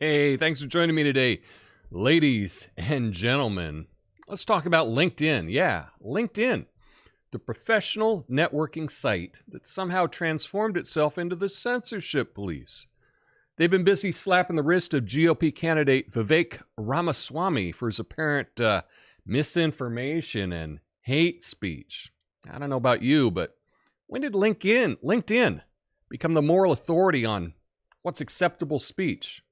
Hey, thanks for joining me today, ladies and gentlemen. Let's talk about LinkedIn. Yeah, LinkedIn, the professional networking site that somehow transformed itself into the censorship police. They've been busy slapping the wrist of GOP candidate Vivek Ramaswamy for his apparent misinformation and hate speech. I don't know about you, but when did LinkedIn become the moral authority on what's acceptable speech?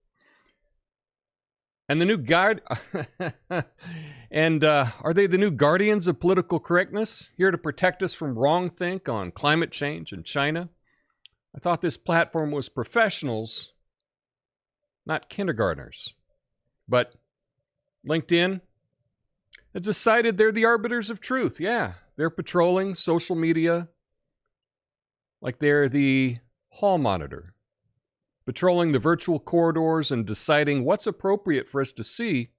And the new guard, are they the new guardians of political correctness, here to protect us from wrongthink on climate change and China? I thought this platform was professionals, not kindergartners. But LinkedIn has decided they're the arbiters of truth. Yeah, they're patrolling social media like they're the hall monitor, patrolling the virtual corridors and deciding what's appropriate for us to see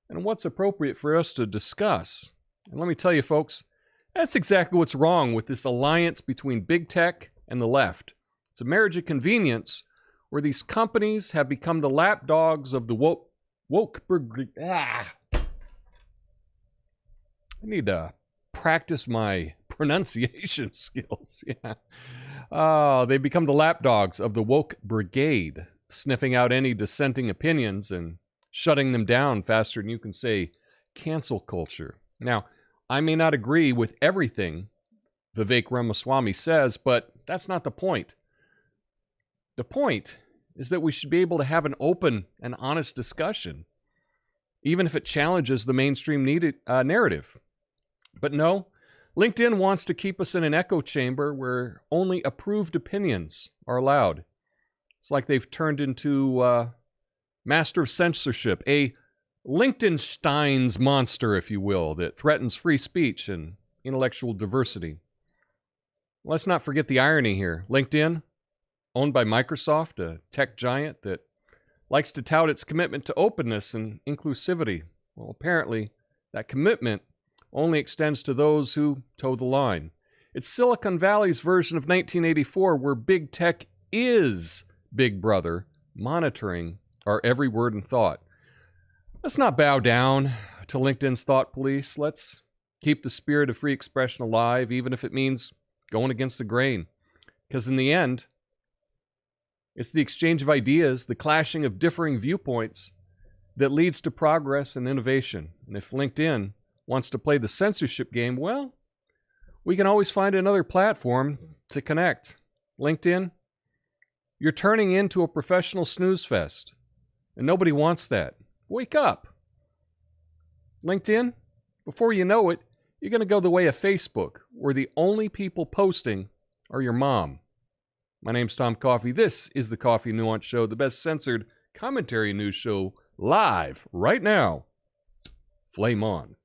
and what's appropriate for us to discuss. And let me tell you, folks, that's exactly what's wrong with this alliance between big tech and the left. It's a marriage of convenience where these companies have become the lapdogs of the woke. I need to practice my pronunciation skills. Yeah. They become the lapdogs of the woke brigade, sniffing out any dissenting opinions and shutting them down faster than you can say cancel culture. Now, I may not agree with everything Vivek Ramaswamy says, but that's not the point. The point is that we should be able to have an open and honest discussion, even if it challenges the mainstream narrative. But no, LinkedIn wants to keep us in an echo chamber where only approved opinions are allowed. It's like they've turned into master of censorship, a Liechtenstein's monster, if you will, that threatens free speech and intellectual diversity. Let's not forget the irony here. LinkedIn, owned by Microsoft, a tech giant that likes to tout its commitment to openness and inclusivity. Well, apparently, that commitment only extends to those who toe the line. It's Silicon Valley's version of 1984, where big tech is Big Brother, monitoring our every word and thought. Let's not bow down to LinkedIn's thought police. Let's keep the spirit of free expression alive, even if it means going against the grain. Because in the end, it's the exchange of ideas, the clashing of differing viewpoints that leads to progress and innovation. And if LinkedIn wants to play the censorship game, well, we can always find another platform to connect. LinkedIn, you're turning into a professional snooze fest, and nobody wants that. Wake up. LinkedIn, before you know it, you're going to go the way of Facebook, where the only people posting are your mom. My name's Tom Coffey. This is the Coffee Nuance Show, the best censored commentary news show live right now. Flame on.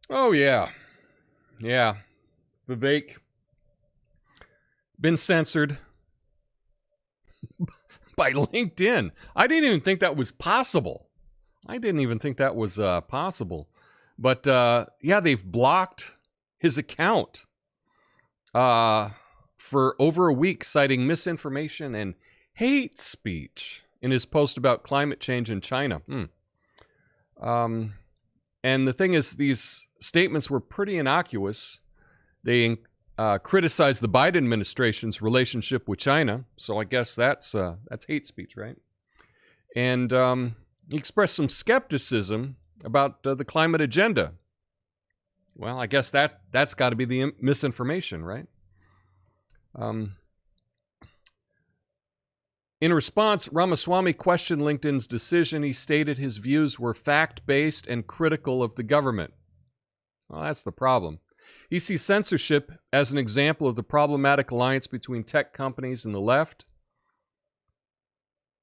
Oh, yeah. Yeah. Vivek. Been censored by LinkedIn. I didn't even think that was possible. But, yeah, they've blocked his account for over a week, citing misinformation and hate speech in his post about climate change in China. And the thing is, these statements were pretty innocuous. They criticized the Biden administration's relationship with China, so I guess that's hate speech, right? And he expressed some skepticism about the climate agenda. Well, I guess that's got to be the misinformation, right? In response, Ramaswamy questioned LinkedIn's decision. He stated his views were fact-based and critical of the government. Well, that's the problem. He sees censorship as an example of the problematic alliance between tech companies and the left.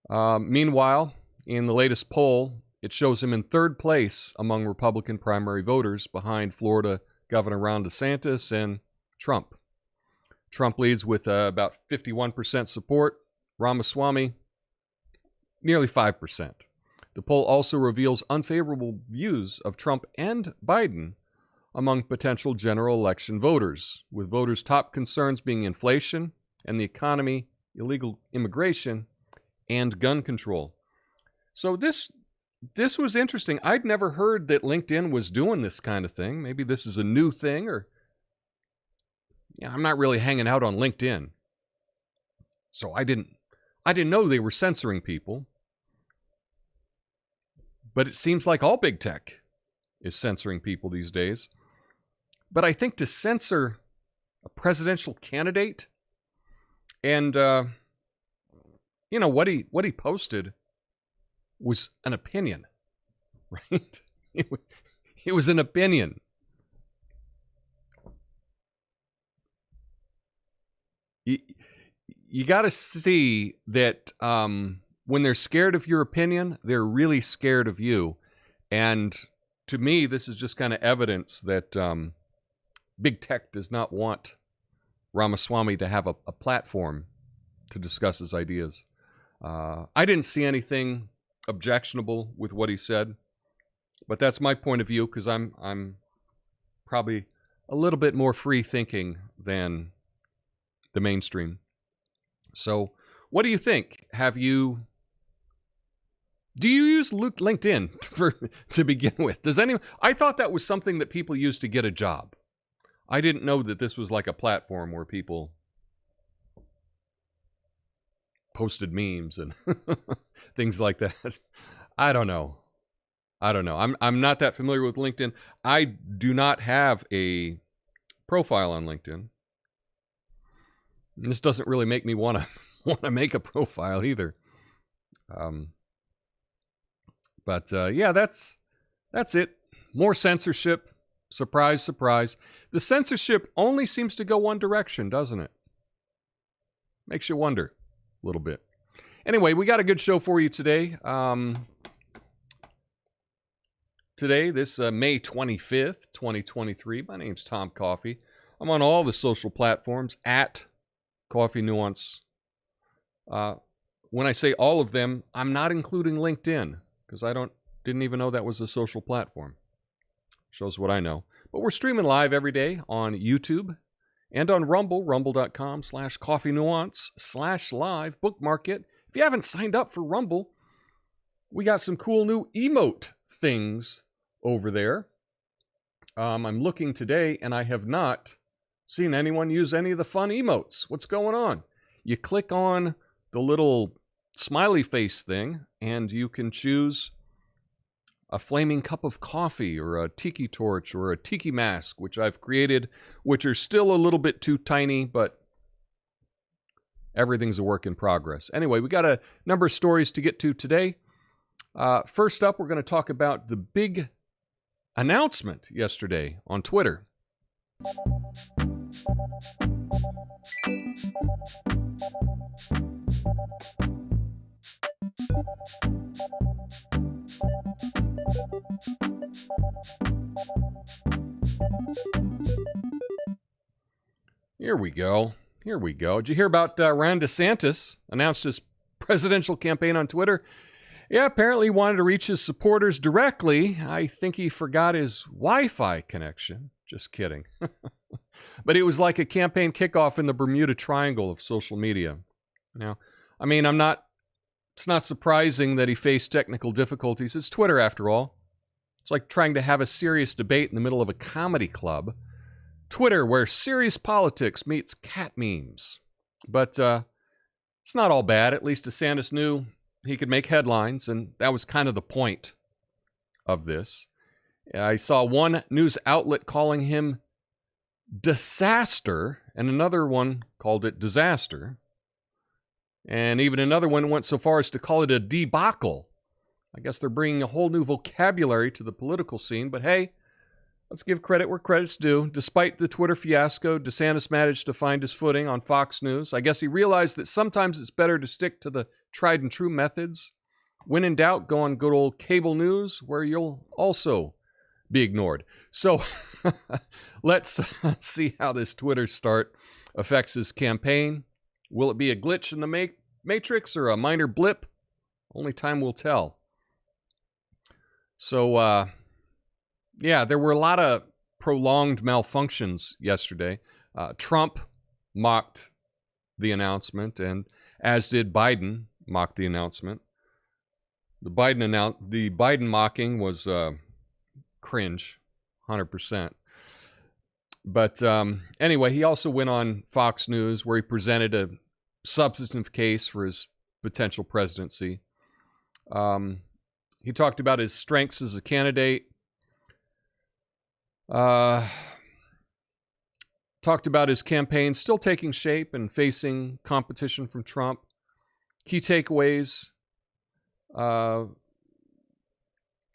Meanwhile, in the latest poll, it shows him in third place among Republican primary voters, behind Florida Governor Ron DeSantis and Trump. Trump leads with about 51% support. Ramaswamy, nearly 5%. The poll also reveals unfavorable views of Trump and Biden among potential general election voters, with voters' top concerns being inflation and the economy, illegal immigration, and gun control. So this was interesting. I'd never heard that LinkedIn was doing this kind of thing. Maybe this is a new thing, or I'm not really hanging out on LinkedIn. So I didn't know they were censoring people. But it seems like all big tech is censoring people these days. But I think to censor a presidential candidate and what he posted was an opinion, right? It was an opinion. You got to see that when they're scared of your opinion, they're really scared of you. And to me, this is just kind of evidence that big tech does not want Ramaswamy to have a platform to discuss his ideas. I didn't see anything objectionable with what he said, but that's my point of view, because I'm probably a little bit more free thinking than the mainstream. So what do you think? Do you use LinkedIn to begin with? I thought that was something that people used to get a job. I didn't know that this was like a platform where people posted memes and things like that. I don't know. I'm not that familiar with LinkedIn. I do not have a profile on LinkedIn. And this doesn't really make me want to make a profile either. But that's it. More censorship. Surprise, surprise. The censorship only seems to go one direction, doesn't it? Makes you wonder a little bit. Anyway, we got a good show for you today. Today, this May 25th, 2023. My name's Tom Coffey. I'm on all the social platforms at Coffee Nuance. When I say all of them, I'm not including LinkedIn, because I didn't even know that was a social platform. Shows what I know. But we're streaming live every day on YouTube and on Rumble, rumble.com/coffeenuance/live. Bookmark it. If you haven't signed up for Rumble, we got some cool new emote things over there. I'm looking today, and I have not seen anyone use any of the fun emotes. What's going on? You click on the little smiley face thing, and you can choose a flaming cup of coffee or a tiki torch or a tiki mask, which I've created, which are still a little bit too tiny, but everything's a work in progress. Anyway, we got a number of stories to get to today. First up, we're going to talk about the big announcement yesterday on Twitter. Here we go. Did you hear about Ron DeSantis announced his presidential campaign on Twitter? Yeah, apparently he wanted to reach his supporters directly. I think he forgot his Wi-Fi connection. Just kidding. But it was like a campaign kickoff in the Bermuda Triangle of social media. Now, I mean, it's not surprising that he faced technical difficulties. It's Twitter, after all. It's like trying to have a serious debate in the middle of a comedy club. Twitter, where serious politics meets cat memes. But it's not all bad. At least DeSantis knew he could make headlines, and that was kind of the point of this. I saw one news outlet calling him disaster, and another one called it disaster. And even another one went so far as to call it a debacle. I guess they're bringing a whole new vocabulary to the political scene, but hey, let's give credit where credit's due. Despite the Twitter fiasco, DeSantis managed to find his footing on Fox News. I guess he realized that sometimes it's better to stick to the tried and true methods. When in doubt, go on good old cable news, where you'll also be ignored. So let's see how this Twitter start affects his campaign. Will it be a glitch in the matrix or a minor blip? Only time will tell. So, yeah, there were a lot of prolonged malfunctions yesterday. Trump mocked the announcement, and as did Biden mock the announcement. The Biden mocking was cringe, 100%. But anyway, he also went on Fox News where he presented a substantive case for his potential presidency. He talked about his strengths as a candidate. Talked about his campaign still taking shape and facing competition from Trump. Key takeaways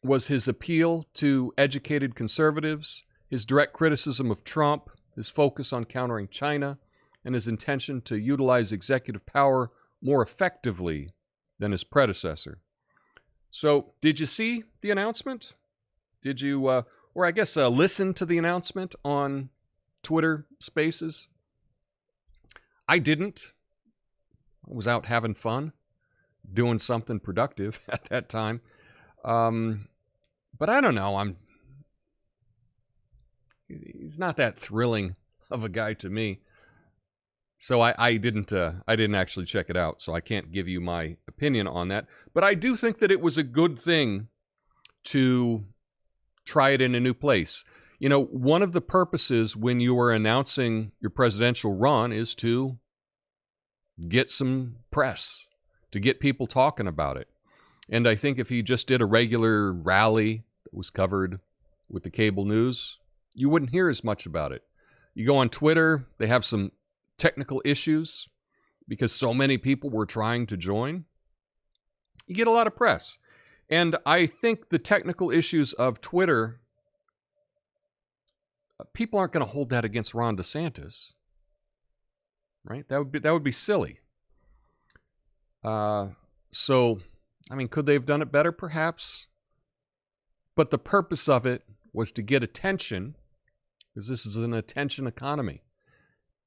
was his appeal to educated conservatives, his direct criticism of Trump, his focus on countering China, and his intention to utilize executive power more effectively than his predecessor. So, did you see the announcement? Did you, or I guess listen to the announcement on Twitter Spaces? I didn't. I was out having fun, doing something productive at that time. But I don't know. He's not that thrilling of a guy to me. So I didn't actually check it out. So I can't give you my opinion on that. But I do think that it was a good thing to try it in a new place. You know, one of the purposes when you are announcing your presidential run is to get some press, to get people talking about it. And I think if he just did a regular rally that was covered with the cable news, you wouldn't hear as much about it. You go on Twitter, they have some technical issues because so many people were trying to join. You get a lot of press. And I think the technical issues of Twitter, people aren't going to hold that against Ron DeSantis, right? That would be silly. So, I mean, could they have done it better? Perhaps. But the purpose of it was to get attention, because this is an attention economy.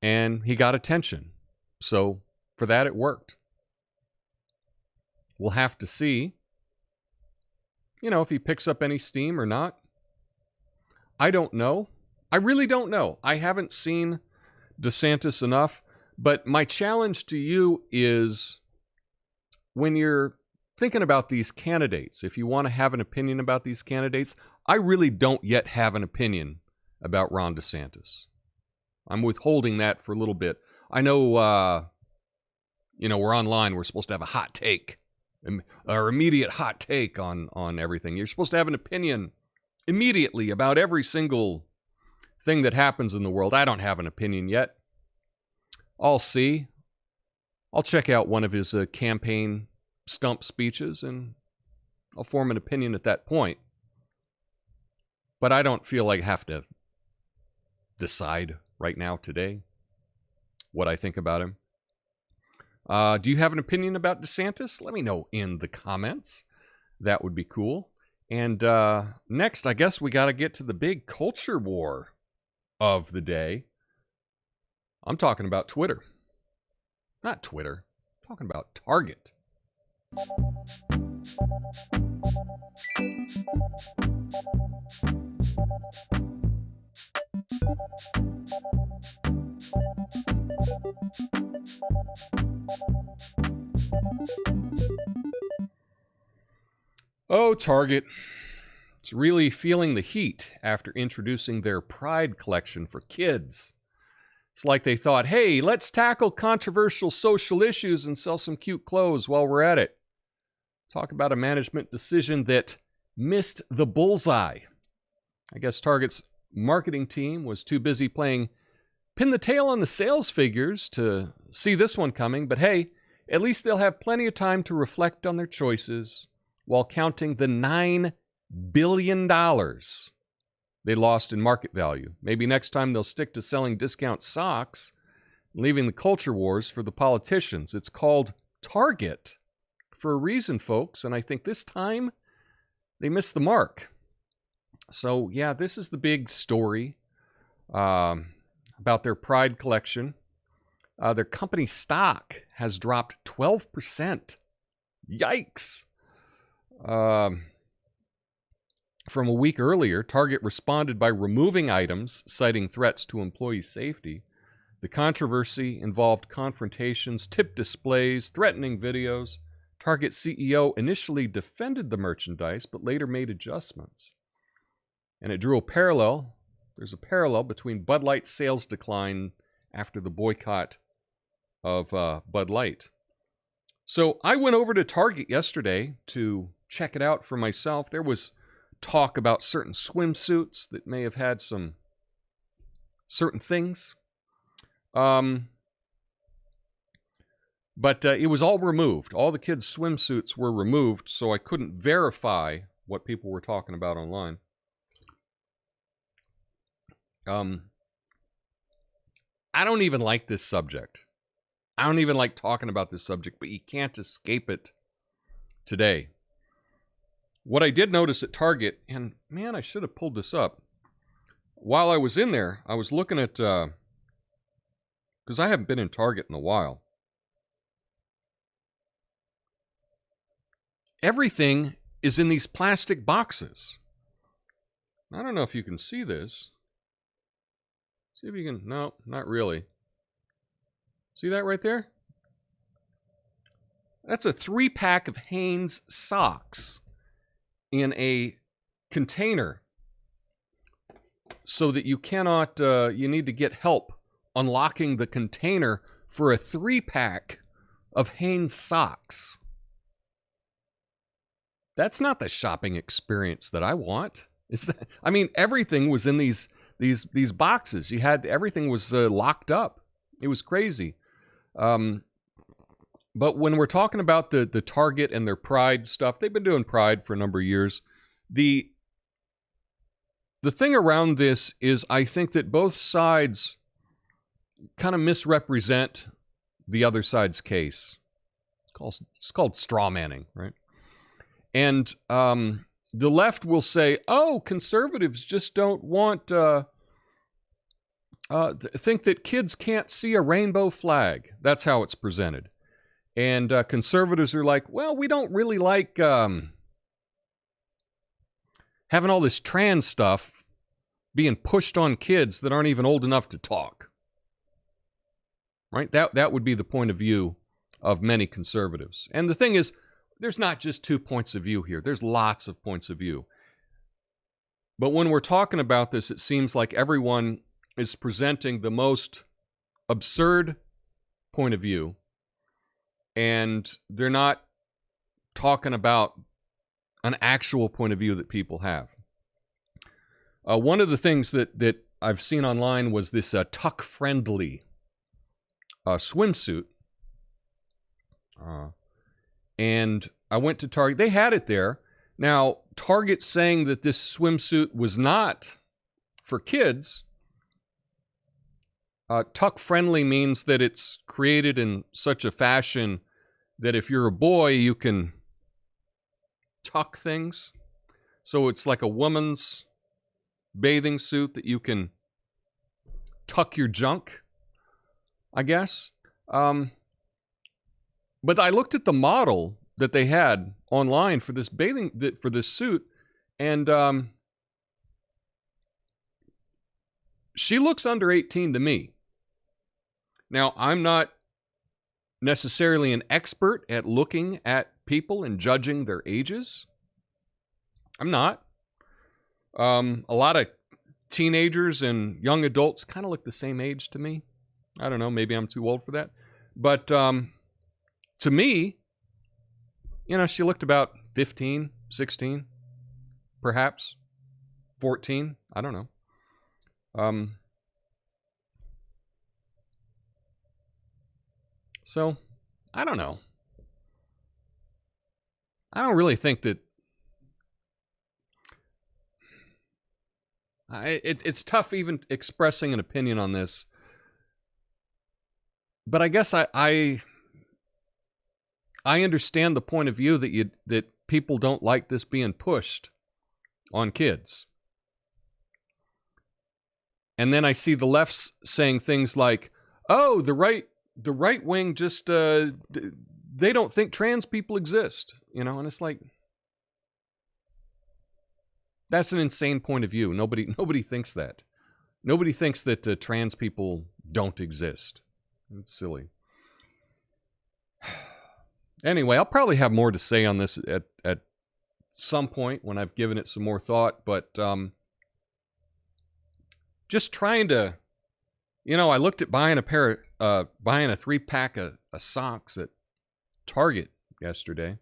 And he got attention. So, for that, it worked. We'll have to see, if he picks up any steam or not. I don't know. I really don't know. I haven't seen DeSantis enough. But my challenge to you is, when you're thinking about these candidates, if you want to have an opinion about these candidates, I really don't yet have an opinion about Ron DeSantis. I'm withholding that for a little bit. I know, we're online. We're supposed to have a hot take, or immediate hot take on everything. You're supposed to have an opinion immediately about every single thing that happens in the world. I don't have an opinion yet. I'll see. I'll check out one of his campaign stump speeches, and I'll form an opinion at that point. But I don't feel like I have to decide right now, today, what I think about him. Do you have an opinion about DeSantis? Let me know in the comments. That would be cool. And next, I guess we got to get to the big culture war of the day. I'm talking about Twitter. Not Twitter. I'm talking about Target. Oh, Target. It's really feeling the heat after introducing their Pride collection for kids. It's like they thought, hey, let's tackle controversial social issues and sell some cute clothes while we're at it. Talk about a management decision that missed the bullseye. I guess Target's marketing team was too busy playing pin the tail on the sales figures to see this one coming, but hey, at least they'll have plenty of time to reflect on their choices while counting the $9 billion they lost in market value. Maybe next time they'll stick to selling discount socks, leaving the culture wars for the politicians. It's called Target for a reason, folks, and I think this time they missed the mark. So, yeah, this is the big story about their Pride collection. Their company stock has dropped 12%. Yikes. From a week earlier, Target responded by removing items, citing threats to employee safety. The controversy involved confrontations, tip displays, threatening videos. Target CEO initially defended the merchandise, but later made adjustments. And it drew a parallel. There's a parallel between Bud Light's sales decline after the boycott of Bud Light. So I went over to Target yesterday to check it out for myself. There was talk about certain swimsuits that may have had some certain things. But it was all removed. All the kids' swimsuits were removed, so I couldn't verify what people were talking about online. I don't even like this subject. I don't even like talking about this subject, but you can't escape it today. What I did notice at Target, and man, I should have pulled this up. While I was in there, I was looking at, because I haven't been in Target in a while. Everything is in these plastic boxes. I don't know if you can see this. See if you can, no, not really. See that right there? That's a 3-pack of Hanes socks in a container so that you cannot, you need to get help unlocking the container for a 3-pack of Hanes socks. That's not the shopping experience that I want. Is that? I mean, everything was in these boxes. You had, everything was locked up. It was crazy. But when we're talking about the Target and their Pride stuff, they've been doing Pride for a number of years. The thing around this is I think that both sides kind of misrepresent the other side's case. It's called straw manning, right? And the left will say, oh, conservatives just don't want, think that kids can't see a rainbow flag. That's how it's presented. And conservatives are like, well, we don't really like having all this trans stuff being pushed on kids that aren't even old enough to talk. Right? That would be the point of view of many conservatives. And the thing is, there's not just two points of view here. There's lots of points of view. But when we're talking about this, it seems like everyone is presenting the most absurd point of view, and they're not talking about an actual point of view that people have. One of the things that I've seen online was this tuck-friendly swimsuit. And I went to Target. They had it there. Now, Target's saying that this swimsuit was not for kids. Tuck-friendly means that it's created in such a fashion that if you're a boy, you can tuck things. So it's like a woman's bathing suit that you can tuck your junk, I guess. But I looked at the model that they had online for this for this suit, and she looks under 18 to me. Now, I'm not necessarily an expert at looking at people and judging their ages. I'm not. A lot of teenagers and young adults kind of look the same age to me. I don't know, maybe I'm too old for that. But to me, you know, she looked about 15, 16, perhaps 14. I don't know. So, I don't know. I don't really think that... It's tough even expressing an opinion on this. But I guess I understand the point of view that people don't like this being pushed on kids. And then I see the left saying things like, "Oh, the right wing just they don't think trans people exist," and it's like, that's an insane point of view. Nobody thinks that. Nobody thinks that trans people don't exist. It's silly. Anyway, I'll probably have more to say on this at some point when I've given it some more thought, but just trying to, I looked at buying a 3-pack of socks at Target yesterday.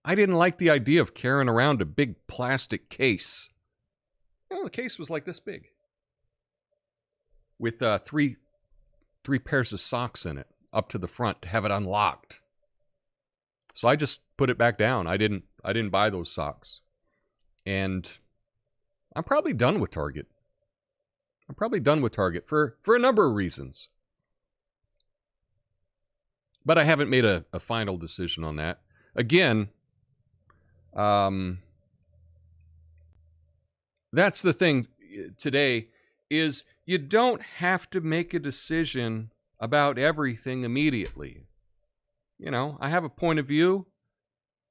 I didn't like the idea of carrying around a big plastic case. The case was like this big, with three pairs of socks in it up to the front to have it unlocked. So I just put it back down. I didn't buy those socks, and I'm probably done with Target. For a number of reasons, but I haven't made a final decision on that. Again, that's the thing today, is you don't have to make a decision about everything immediately. I have a point of view.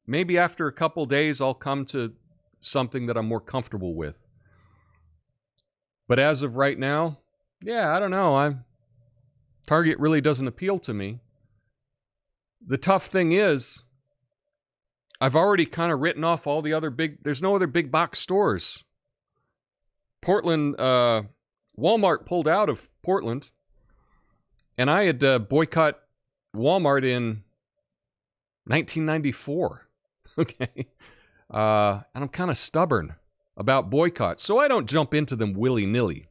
Maybe after a couple days, I'll come to something that I'm more comfortable with. But as of right now, I don't know. Target really doesn't appeal to me. The tough thing is, I've already kind of written off all the other there's no other big box stores. Portland, Walmart pulled out of Portland, and I had boycott Walmart in 1994. Okay. And I'm kind of stubborn about boycotts, so I don't jump into them willy-nilly.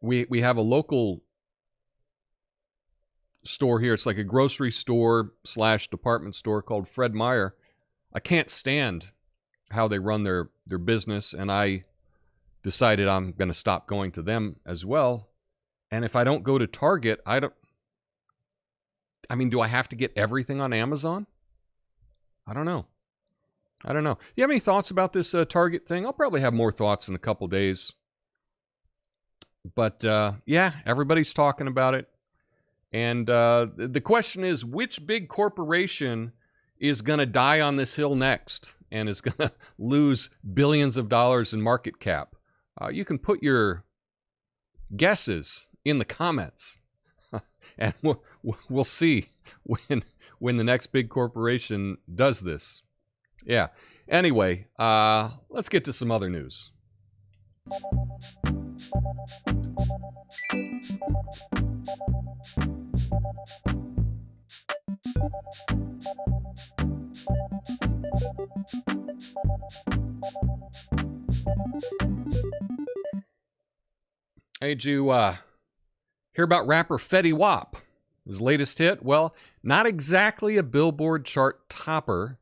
We have a local store here. It's like a grocery store / department store called Fred Meyer. I can't stand how they run their business, and I decided I'm going to stop going to them as well. And if I don't go to Target, do I have to get everything on Amazon? I don't know. You have any thoughts about this Target thing? I'll probably have more thoughts in a couple days. But everybody's talking about it. And the question is, which big corporation is going to die on this hill next and is going to lose billions of dollars in market cap? You can put your guesses in the comments, and we'll see when the next big corporation does this. Yeah. Anyway, let's get to some other news. Hey, did you hear about rapper Fetty Wap? His latest hit? Well, not exactly a Billboard chart topper,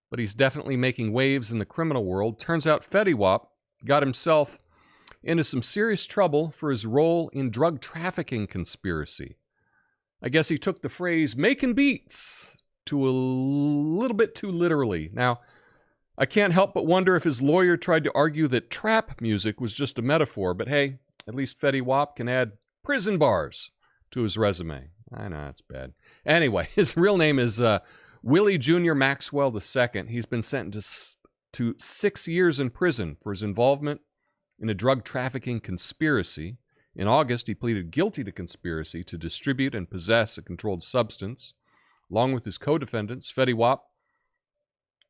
but he's definitely making waves in the criminal world. Turns out Fetty Wap got himself into some serious trouble for his role in drug trafficking conspiracy. I guess he took the phrase "making beats" to a little bit too literally. Now, I can't help but wonder if his lawyer tried to argue that trap music was just a metaphor, but hey, at least Fetty Wap can add prison bars to his resume. I know, it's bad. Anyway, his real name is Willie Jr. Maxwell II. He's been sentenced to 6 years in prison for his involvement in a drug trafficking conspiracy. In August, he pleaded guilty to conspiracy to distribute and possess a controlled substance. Along with his co-defendants, Fetty Wap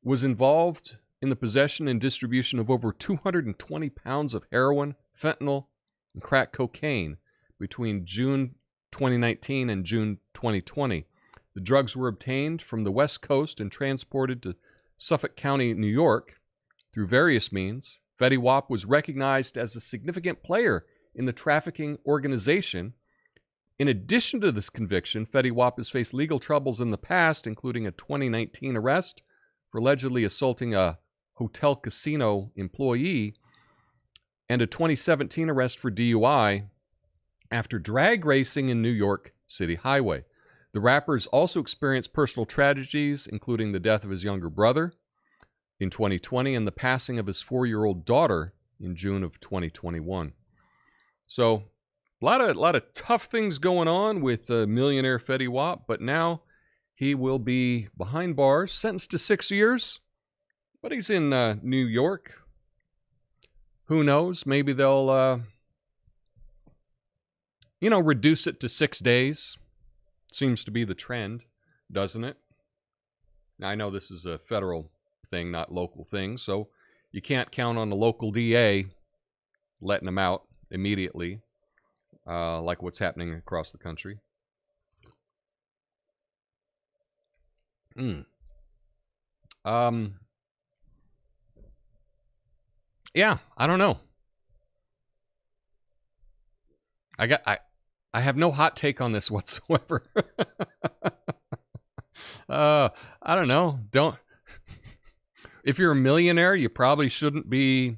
was involved in the possession and distribution of over 220 pounds of heroin, fentanyl, and crack cocaine between June 2019 and June 2020. The drugs were obtained from the West Coast and transported to Suffolk County, New York, through various means. Fetty Wap was recognized as a significant player in the trafficking organization. In addition to this conviction, Fetty Wap has faced legal troubles in the past, including a 2019 arrest for allegedly assaulting a hotel casino employee and a 2017 arrest for DUI after drag racing in New York City Highway. The rapper's also experienced personal tragedies, including the death of his younger brother. in 2020 and the passing of his 4-year-old daughter in June of 2021. So a lot of tough things going on with millionaire Fetty Wap, but now he will be behind bars, sentenced to 6 years, but he's in New York. Who knows? Maybe they'll, reduce it to 6 days. Seems to be the trend, doesn't it? Now, I know this is a federal thing, not local thing, so you can't count on the local DA letting them out immediately, like what's happening across the country. Yeah, I don't know. I have no hot take on this whatsoever. I don't know. If you're a millionaire, you probably shouldn't be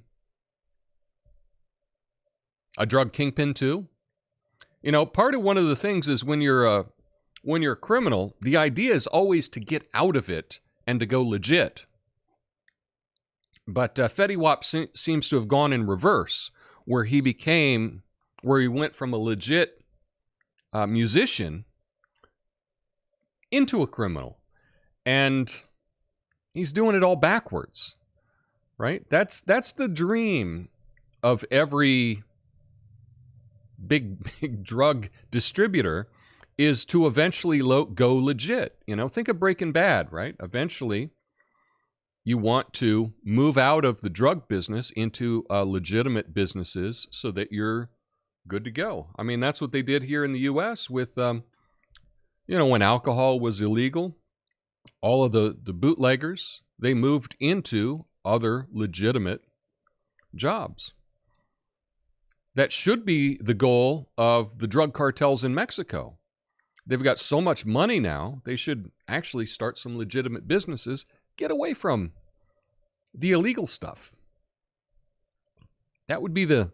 a drug kingpin too. Part of one of the things is when you're a criminal, the idea is always to get out of it and to go legit. But Fetty Wap seems to have gone in reverse, where he went from a legit musician into a criminal. And he's doing it all backwards, right? That's the dream of every big drug distributor, is to eventually go legit. Think of Breaking Bad, right? Eventually, you want to move out of the drug business into legitimate businesses so that you're good to go. I mean, that's what they did here in the U.S. with, when alcohol was illegal, all of the bootleggers, they moved into other legitimate jobs. That should be the goal of the drug cartels in Mexico. They've got so much money now, they should actually start some legitimate businesses, get away from the illegal stuff. That would be the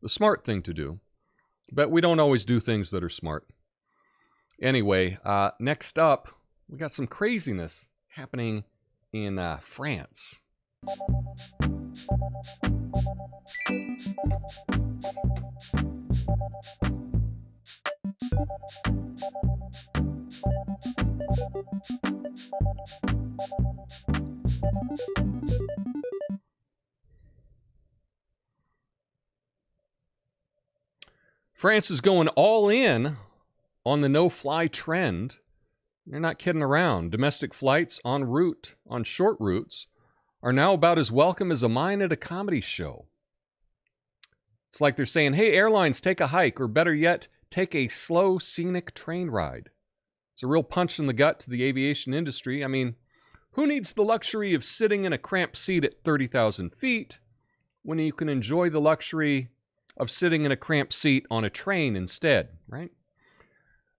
smart thing to do. But we don't always do things that are smart. Anyway, next up, we got some craziness happening in France. France is going all in on the no-fly trend. They're not kidding around. Domestic flights en route, on short routes, are now about as welcome as a mine at a comedy show. It's like they're saying, hey, airlines, take a hike, or better yet, take a slow, scenic train ride. It's a real punch in the gut to the aviation industry. I mean, who needs the luxury of sitting in a cramped seat at 30,000 feet when you can enjoy the luxury of sitting in a cramped seat on a train instead, right?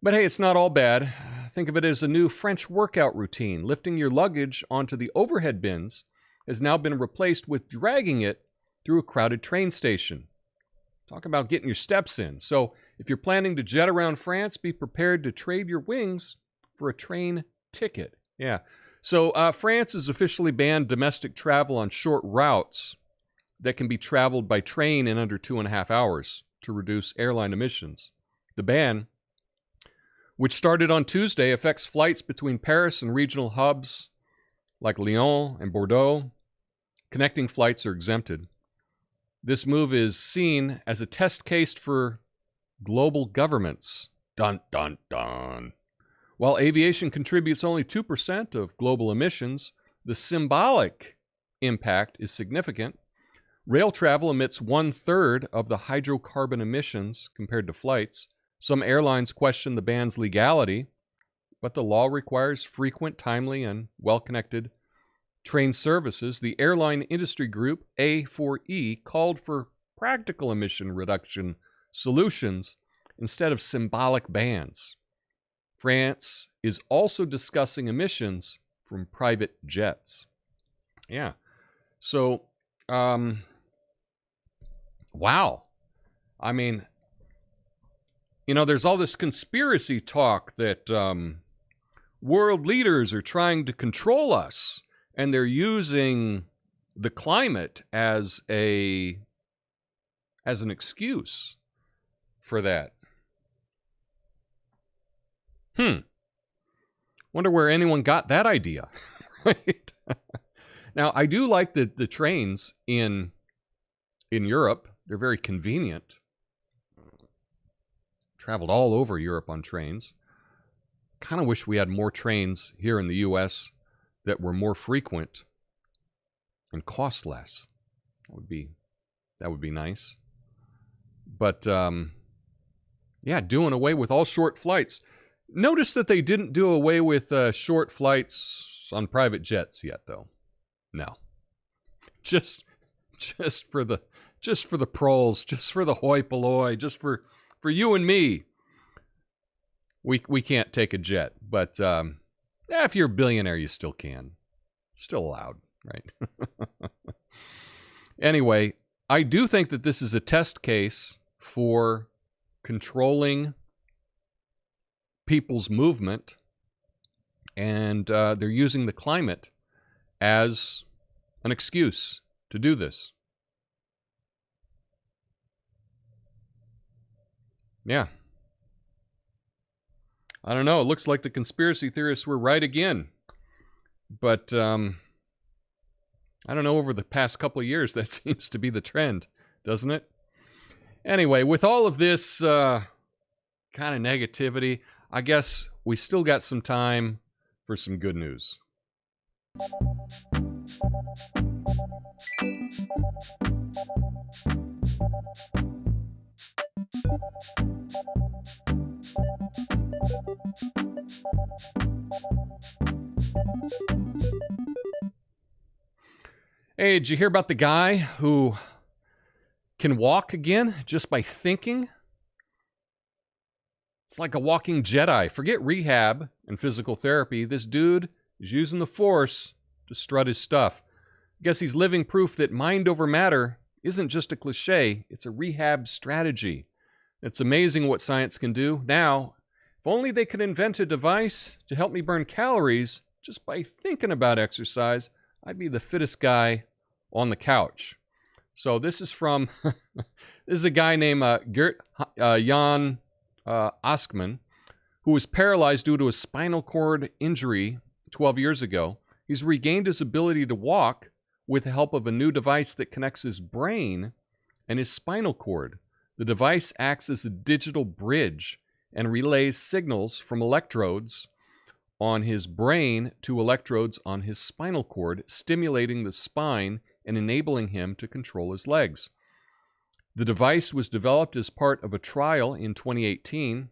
But hey, it's not all bad. Think of it as a new French workout routine. Lifting your luggage onto the overhead bins has now been replaced with dragging it through a crowded train station. Talk about getting your steps in. So if you're planning to jet around France, be prepared to trade your wings for a train ticket. Yeah. So France has officially banned domestic travel on short routes that can be traveled by train in under 2.5 hours to reduce airline emissions. The ban, which started on Tuesday, affects flights between Paris and regional hubs like Lyon and Bordeaux. Connecting flights are exempted. This move is seen as a test case for global governments. Dun, dun, dun. While aviation contributes only 2% of global emissions, the symbolic impact is significant. Rail travel emits 1/3 of the hydrocarbon emissions compared to flights. Some airlines question the ban's legality, but the law requires frequent, timely, and well-connected train services. The airline industry group, A4E, called for practical emission reduction solutions instead of symbolic bans. France is also discussing emissions from private jets. Yeah. So, wow. I mean, there's all this conspiracy talk that world leaders are trying to control us And they're using the climate as an excuse for that. Wonder where anyone got that idea. Right? Now, I do like the trains in Europe. They're very convenient. Traveled all over Europe on trains. Kind of wish we had more trains here in the U.S. that were more frequent and cost less. That would be nice. But yeah, doing away with all short flights. Notice that they didn't do away with short flights on private jets yet, though. No, just for the proles, just for the hoi polloi, just for you and me. We can't take a jet, but if you're a billionaire, you still can. Still allowed, right? Anyway, I do think that this is a test case for controlling people's movement, and they're using the climate as an excuse to do this. Yeah. I don't know. It looks like the conspiracy theorists were right again. But I don't know, over the past couple of years, that seems to be the trend, doesn't it? Anyway, with all of this kind of negativity, I guess we still got some time for some good news. Hey, did you hear about the guy who can walk again just by thinking? It's like a walking Jedi. Forget rehab and physical therapy. This dude is using the Force to strut his stuff. I guess he's living proof that mind over matter isn't just a cliche, it's a rehab strategy. It's amazing what science can do. Now, if only they could invent a device to help me burn calories just by thinking about exercise, I'd be the fittest guy on the couch. So this is from, this is a guy named Gert Jan Oskman, who was paralyzed due to a spinal cord injury 12 years ago. He's regained his ability to walk with the help of a new device that connects his brain and his spinal cord. The device acts as a digital bridge and relays signals from electrodes on his brain to electrodes on his spinal cord, stimulating the spine and enabling him to control his legs. The device was developed as part of a trial in 2018,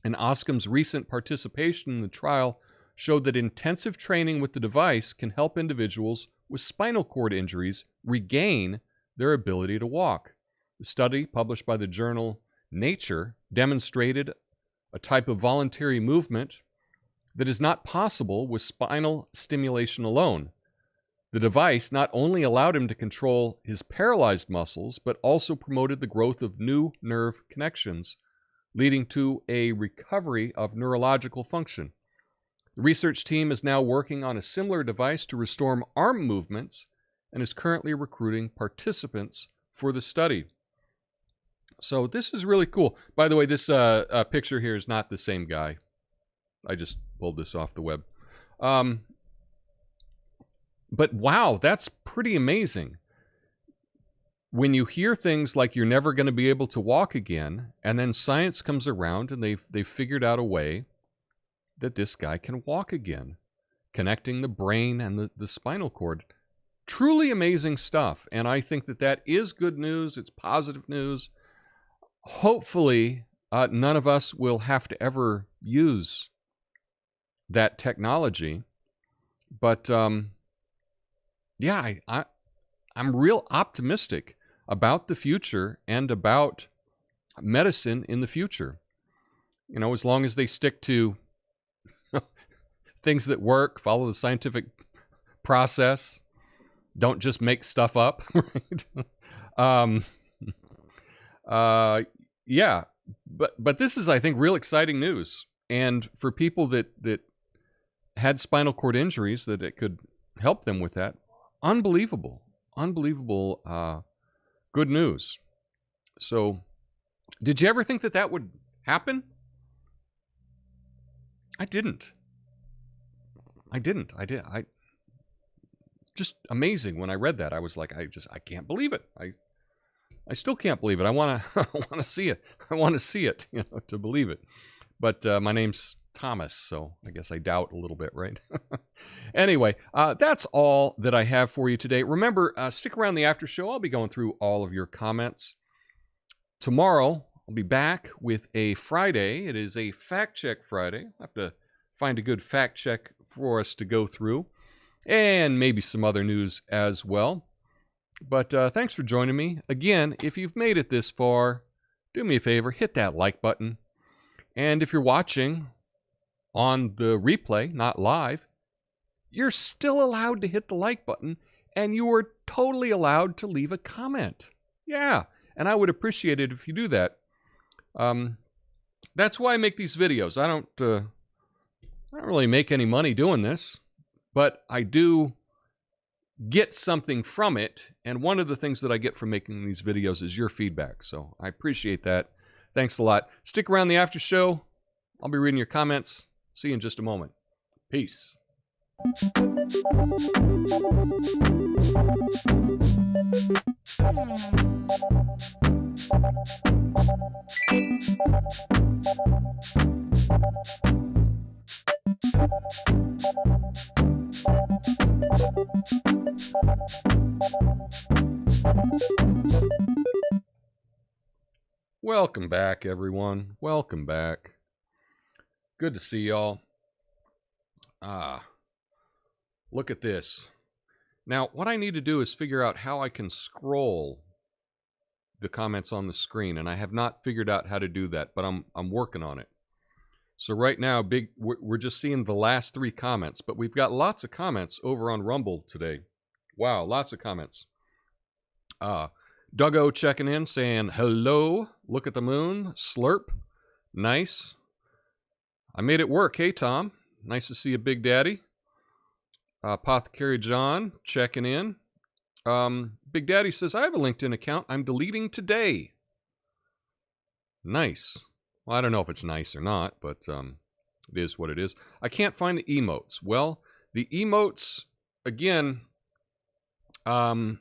and Oskam's recent participation in the trial showed that intensive training with the device can help individuals with spinal cord injuries regain their ability to walk. The study, published by the journal Nature, demonstrated a type of voluntary movement that is not possible with spinal stimulation alone. The device not only allowed him to control his paralyzed muscles, but also promoted the growth of new nerve connections, leading to a recovery of neurological function. The research team is now working on a similar device to restore arm movements and is currently recruiting participants for the study. So this is really cool. By the way, this picture here is not the same guy. I just pulled this off the web. But wow, that's pretty amazing. When you hear things like you're never going to be able to walk again, and then science comes around and they've figured out a way that this guy can walk again, connecting the brain and the spinal cord. Truly amazing stuff. And I think that that is good news. It's positive news. Hopefully, none of us will have to ever use that technology. But yeah, I'm real optimistic about the future and about medicine in the future. You know, as long as they stick to things that work, follow the scientific process, don't just make stuff up, right? Yeah, but this is, I think, real exciting news. And for people that had spinal cord injuries, that it could help them with that. Unbelievable. Unbelievable good news. So, did you ever think that that would happen? I didn't. Just amazing when I read that. I was like, I can't believe it. I still can't believe it. I want to see it. I want to see it, to believe it. But my name's Thomas, so I guess I doubt a little bit, right? Anyway, that's all that I have for you today. Remember, stick around the after show. I'll be going through all of your comments. Tomorrow, I'll be back with a Friday. It is a Fact Check Friday. I'll have to find a good fact check for us to go through, and maybe some other news as well. But thanks for joining me. Again, if you've made it this far, do me a favor, hit that like button. And if you're watching on the replay, not live, you're still allowed to hit the like button, and you are totally allowed to leave a comment. Yeah, and I would appreciate it if you do that. That's why I make these videos. I don't really make any money doing this, but I do get something from it, and one of the things that I get from making these videos is your feedback, so I appreciate that. Thanks a lot. Stick around the after show. I'll be reading your comments. See you in just a moment. Peace. Welcome back, everyone. Welcome back. Good to see y'all. Look at this. Now, what I need to do is figure out how I can scroll the comments on the screen, and I have not figured out how to do that, but I'm working on it. So right now, we're just seeing the last 3 comments, but we've got lots of comments over on Rumble today. Wow, lots of comments. Duggo checking in, saying, hello, look at the moon, slurp, nice. I made it work. Hey, Tom, nice to see you, Big Daddy. Apothecary John checking in. Big Daddy says, I have a LinkedIn account I'm deleting today. Nice. Well, I don't know if it's nice or not, but it is what it is. I can't find the emotes. Well, the emotes, again, the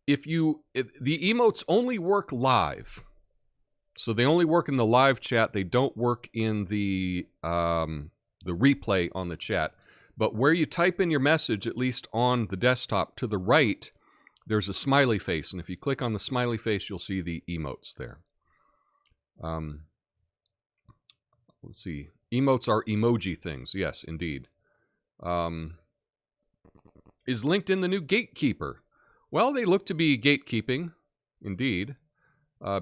emotes only work live. So they only work in the live chat. They don't work in the replay on the chat. But where you type in your message, at least on the desktop, to the right, there's a smiley face. And if you click on the smiley face, you'll see the emotes there. Let's see. Emotes are emoji things. Yes, indeed. Is LinkedIn the new gatekeeper? Well, they look to be gatekeeping, indeed.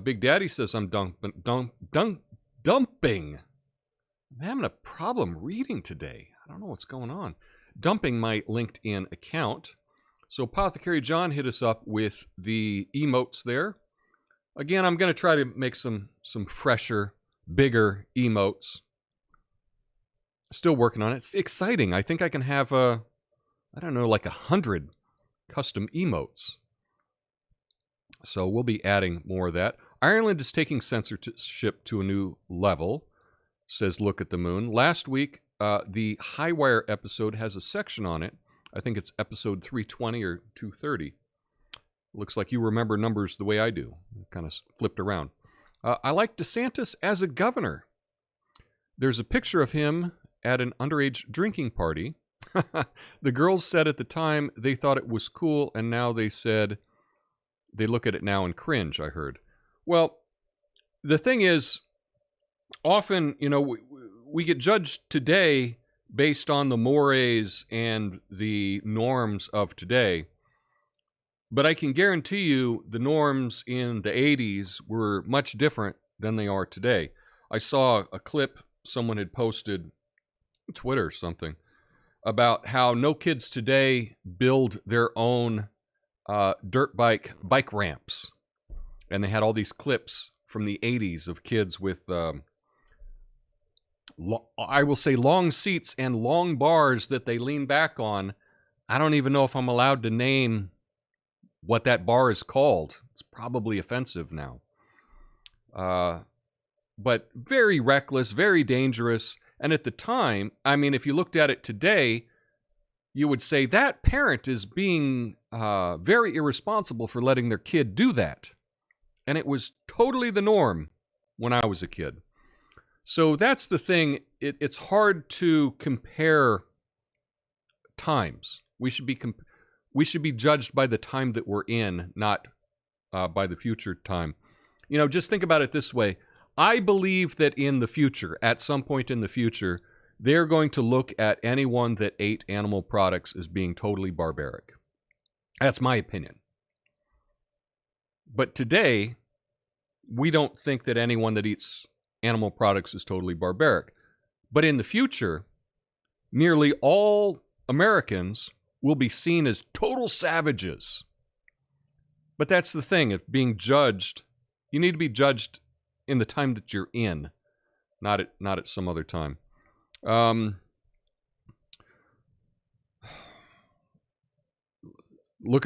Big Daddy says I'm dumping. I'm having a problem reading today. I don't know what's going on. Dumping my LinkedIn account. So Apothecary John hit us up with the emotes there. Again, I'm going to try to make some fresher, bigger emotes. Still working on it. It's exciting. I think I can have I don't know, like 100 custom emotes. So we'll be adding more of that. Ireland is taking censorship to a new level, says Look at the Moon. Last week, the Highwire episode has a section on it. I think it's episode 320 or 230. Looks like you remember numbers the way I do. Kind of flipped around. I like DeSantis as a governor. There's a picture of him at an underage drinking party. The girls said at the time they thought it was cool, and now they said they look at it now and cringe, I heard. Well, the thing is, often, we get judged today based on the mores and the norms of today. But I can guarantee you the norms in the 80s were much different than they are today. I saw a clip someone had posted on Twitter or something about how no kids today build their own dirt bike ramps. And they had all these clips from the 80s of kids with, I will say, long seats and long bars that they lean back on I don't even know if I'm allowed to name what that bar is called. It's probably offensive now. But very reckless, very dangerous. And at the time, I mean, if you looked at it today, you would say that parent is being very irresponsible for letting their kid do that. And it was totally the norm when I was a kid. So that's the thing. It's hard to compare times. We should be judged by the time that we're in, not by the future time. You know, just think about it this way. I believe that in the future, at some point in the future, they're going to look at anyone that ate animal products as being totally barbaric. That's my opinion. But today, we don't think that anyone that eats animal products is totally barbaric. But in the future, nearly all Americans will be seen as total savages. But that's the thing, of being judged. You need to be judged in the time that you're in, not at some other time. Look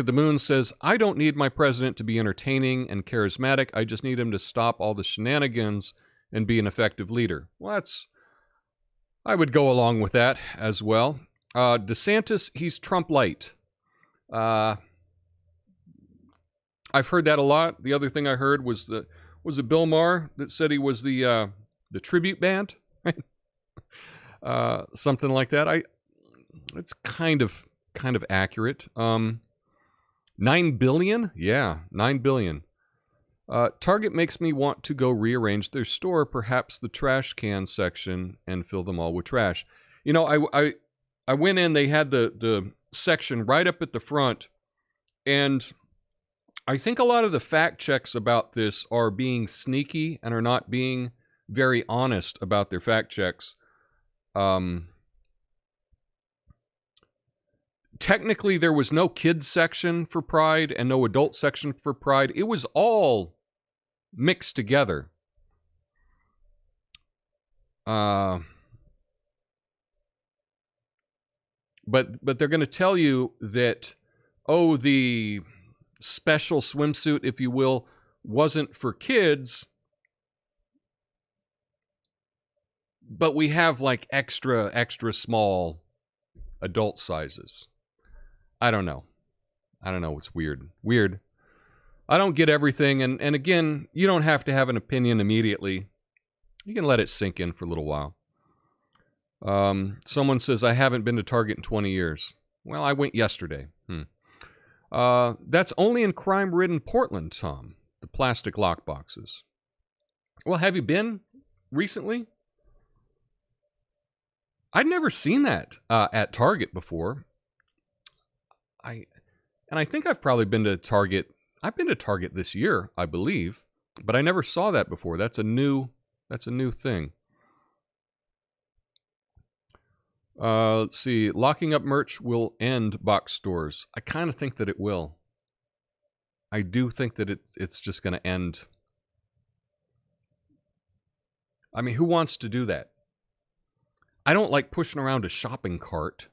at the Moon says, I don't need my president to be entertaining and charismatic. I just need him to stop all the shenanigans and be an effective leader. Well, I would go along with that as well. DeSantis, he's Trump light. I've heard that a lot. The other thing I heard was it Bill Maher that said he was the tribute band, right? Something like that. It's kind of accurate. 9 billion? Yeah, 9 billion. Target makes me want to go rearrange their store, perhaps the trash can section, and fill them all with trash. You know, I went in, they had the section right up at the front, and I think a lot of the fact checks about this are being sneaky and are not being very honest about their fact checks. Technically, there was no kids section for Pride and no adult section for Pride. It was all mixed together. But they're going to tell you that, oh, the special swimsuit, if you will, wasn't for kids, but we have like extra small adult sizes. I don't know. It's weird. I don't get everything. And again, you don't have to have an opinion immediately. You can let it sink in for a little while. Someone says, I haven't been to Target in 20 years. Well, I went yesterday. That's only in crime-ridden Portland, Tom. The plastic lock boxes. Well, have you been recently? I'd never seen that at Target before. I think I've probably been to Target. I've been to Target this year, I believe, but I never saw that before. That's a new thing. Let's see. Locking up merch will end box stores. I kind of think that it will. I do think that it's just going to end. I mean, who wants to do that? I don't like pushing around a shopping cart.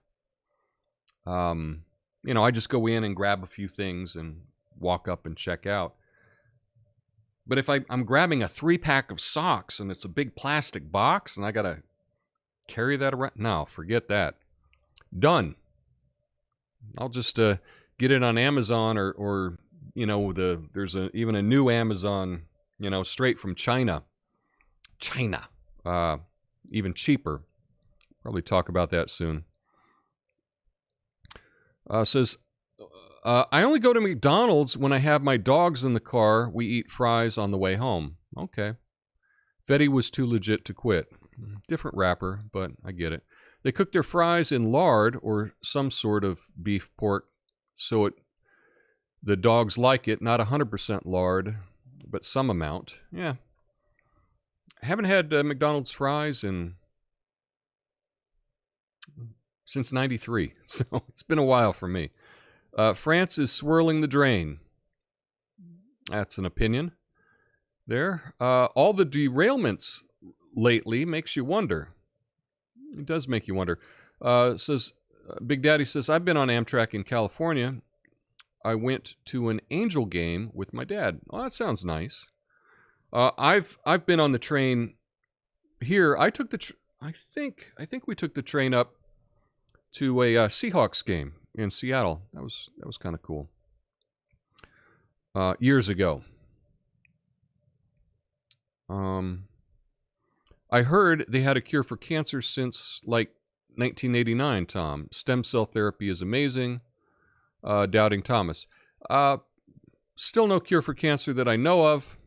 You know, I just go in and grab a few things and walk up and check out. But if I'm grabbing a 3-pack of socks and it's a big plastic box and I got to carry that around, no, forget that. Done. I'll just get it on Amazon or you know, there's even a new Amazon, you know, straight from China. Even cheaper. Probably talk about that soon. Says, I only go to McDonald's when I have my dogs in the car. We eat fries on the way home. Okay. Fetty was too legit to quit. Different rapper, but I get it. They cook their fries in lard or some sort of beef pork, so the dogs like it. Not 100% lard, but some amount. Yeah. I haven't had McDonald's fries since 93, so it's been a while for me. France is swirling the drain. That's an opinion there. All the derailments lately makes you wonder. It does make you wonder. It says, Big Daddy says, I've been on Amtrak in California. I went to an Angel game with my dad. Oh, that sounds nice. I've been on the train here. I took the I think we took the train up to a Seahawks game in Seattle. That was kind of cool. Years ago. I heard they had a cure for cancer since like 1989, Tom. Stem cell therapy is amazing. Doubting Thomas. Still no cure for cancer that I know of,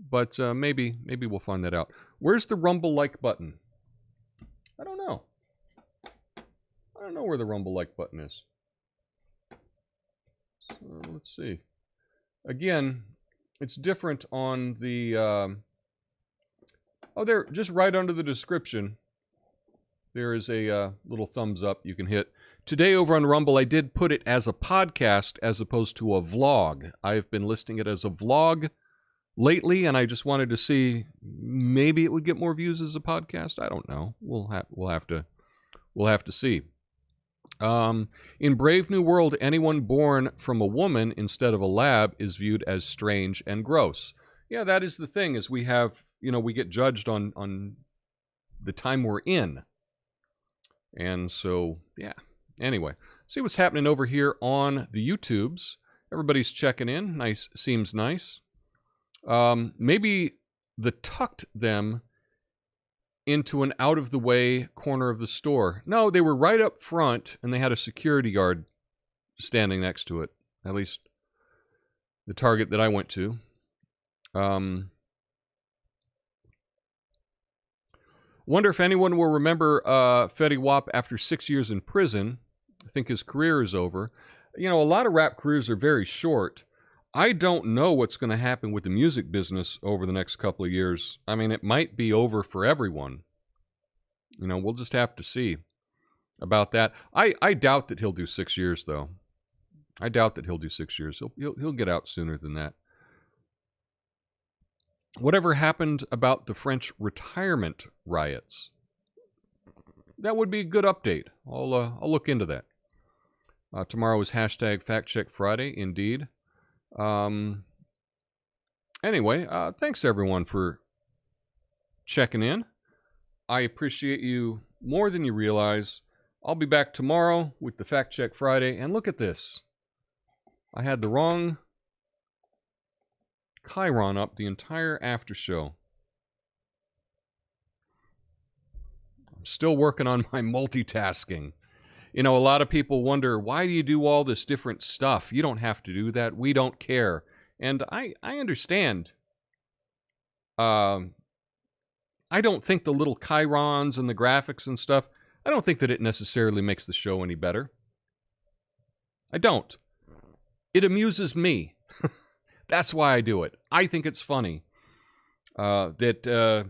but maybe we'll find that out. Where's the Rumble like button? I don't know. I don't know where the Rumble like button is. So let's see. Again, it's different on the... oh, there, just right under the description, there is a little thumbs up you can hit. Today over on Rumble, I did put it as a podcast as opposed to a vlog. I've been listing it as a vlog lately, and I just wanted to see maybe it would get more views as a podcast. I don't know. We'll have to see. In Brave New World, anyone born from a woman instead of a lab is viewed as strange and gross. Yeah, that is the thing, is we have, we get judged on the time we're in. And so, yeah. Anyway, see what's happening over here on the YouTubes. Everybody's checking in. Nice, seems nice. Maybe the tucked them into an out-of-the-way corner of the store. No, they were right up front, and they had a security guard standing next to it. At least the Target that I went to. Wonder if anyone will remember Fetty Wap after 6 years in prison. I think his career is over. A lot of rap careers are very short. I don't know what's going to happen with the music business over the next couple of years. I mean, it might be over for everyone. We'll just have to see about that. I doubt that he'll do 6 years, though. I doubt that he'll do 6 years. He'll get out sooner than that. Whatever happened about the French retirement riots? That would be a good update. I'll look into that. Tomorrow is hashtag Fact Check Friday, indeed. Anyway, thanks everyone for checking in. I appreciate you more than you realize. I'll be back tomorrow with the Fact Check Friday. And look at this. I had the wrong Chiron up the entire after show. I'm still working on my multitasking. A lot of people wonder, why do you do all this different stuff? You don't have to do that. We don't care. And I understand. I don't think the little chirons and the graphics and stuff, I don't think that it necessarily makes the show any better. I don't. It amuses me. That's why I do it. I think it's funny. To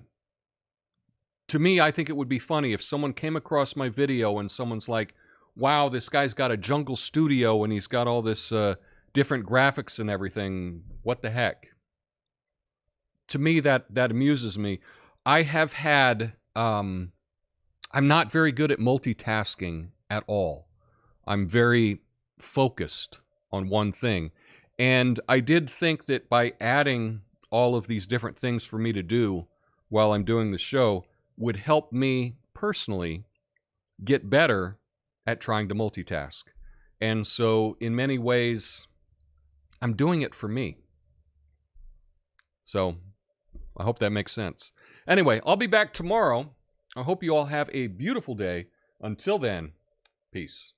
me, I think it would be funny if someone came across my video and someone's like, wow, this guy's got a jungle studio and he's got all this different graphics and everything. What the heck? To me, that amuses me. I have had... I'm not very good at multitasking at all. I'm very focused on one thing. And I did think that by adding all of these different things for me to do while I'm doing the show would help me personally get better at trying to multitask. And so in many ways, I'm doing it for me. So I hope that makes sense. Anyway, I'll be back tomorrow. I hope you all have a beautiful day. Until then, peace.